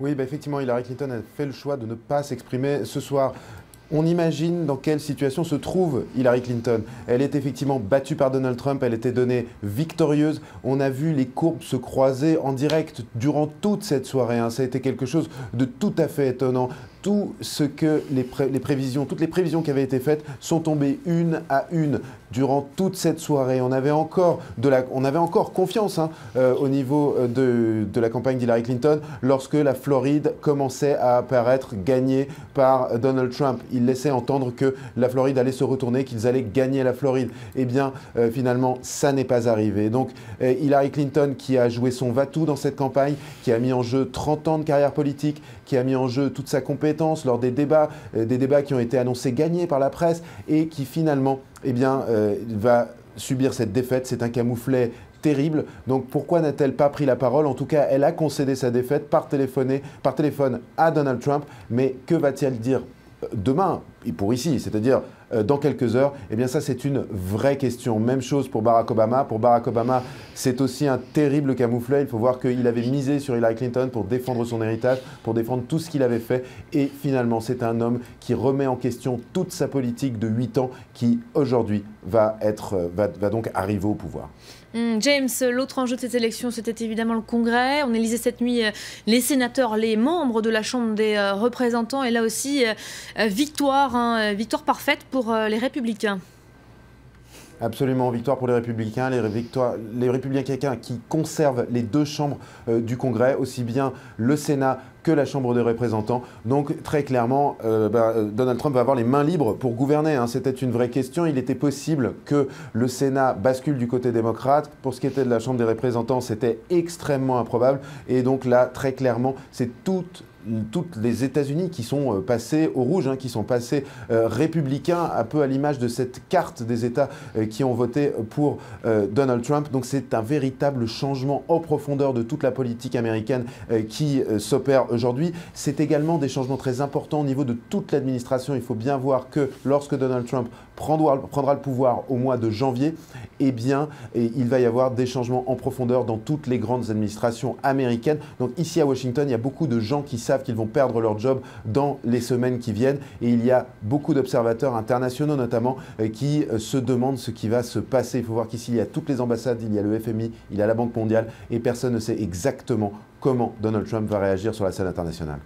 Oui, bah effectivement, Hillary Clinton a fait le choix de ne pas s'exprimer ce soir. On imagine dans quelle situation se trouve Hillary Clinton. Elle est effectivement battue par Donald Trump, elle était donnée victorieuse. On a vu les courbes se croiser en direct durant toute cette soirée, hein. Ça a été quelque chose de tout à fait étonnant. Tout ce que toutes les prévisions qui avaient été faites sont tombées une à une durant toute cette soirée. On avait encore confiance, hein, au niveau de la campagne d'Hillary Clinton lorsque la Floride commençait à apparaître gagnée par Donald Trump. Il laissait entendre que la Floride allait se retourner, qu'ils allaient gagner la Floride. Eh bien, finalement, ça n'est pas arrivé. Donc, Hillary Clinton, qui a joué son va-tout dans cette campagne, qui a mis en jeu 30 ans de carrière politique, qui a mis en jeu toute sa compétence lors des débats qui ont été annoncés gagnés par la presse et qui finalement va subir cette défaite. C'est un camouflet terrible. Donc pourquoi n'a-t-elle pas pris la parole? En tout cas, elle a concédé sa défaite par téléphone à Donald Trump. Mais que va-t-elle dire demain et pour ici, c'est-à-dire dans quelques heures? Eh bien ça, c'est une vraie question. Même chose pour Barack Obama. Pour Barack Obama, c'est aussi un terrible camouflet. Il faut voir qu'il avait misé sur Hillary Clinton pour défendre son héritage, pour défendre tout ce qu'il avait fait. Et finalement, c'est un homme qui remet en question toute sa politique de 8 ans qui, aujourd'hui, va donc arriver au pouvoir. James, l'autre enjeu de cette élection, c'était évidemment le Congrès. On élisait cette nuit les sénateurs, les membres de la Chambre des représentants. Et là aussi, victoire, hein, victoire parfaite pour les Républicains. Absolument, victoire pour les Républicains. Les Républicains qui conservent les deux chambres du Congrès, aussi bien le Sénat que la Chambre des représentants. Donc très clairement, Donald Trump va avoir les mains libres pour gouverner, hein. C'était une vraie question. Il était possible que le Sénat bascule du côté démocrate. Pour ce qui était de la Chambre des représentants, c'était extrêmement improbable. Et donc là, très clairement, c'est toutes les États-Unis qui sont passés au rouge, hein, qui sont passés républicains, un peu à l'image de cette carte des États qui ont voté pour Donald Trump. Donc c'est un véritable changement en profondeur de toute la politique américaine qui s'opère aujourd'hui. C'est également des changements très importants au niveau de toute l'administration. Il faut bien voir que lorsque Donald Trump prendra le pouvoir au mois de janvier, eh bien, il va y avoir des changements en profondeur dans toutes les grandes administrations américaines. Donc ici à Washington, il y a beaucoup de gens qui savent qu'ils vont perdre leur job dans les semaines qui viennent. Et il y a beaucoup d'observateurs internationaux notamment qui se demandent ce qui va se passer. Il faut voir qu'ici, il y a toutes les ambassades, il y a le FMI, il y a la Banque mondiale et personne ne sait exactement comment Donald Trump va réagir sur la scène internationale.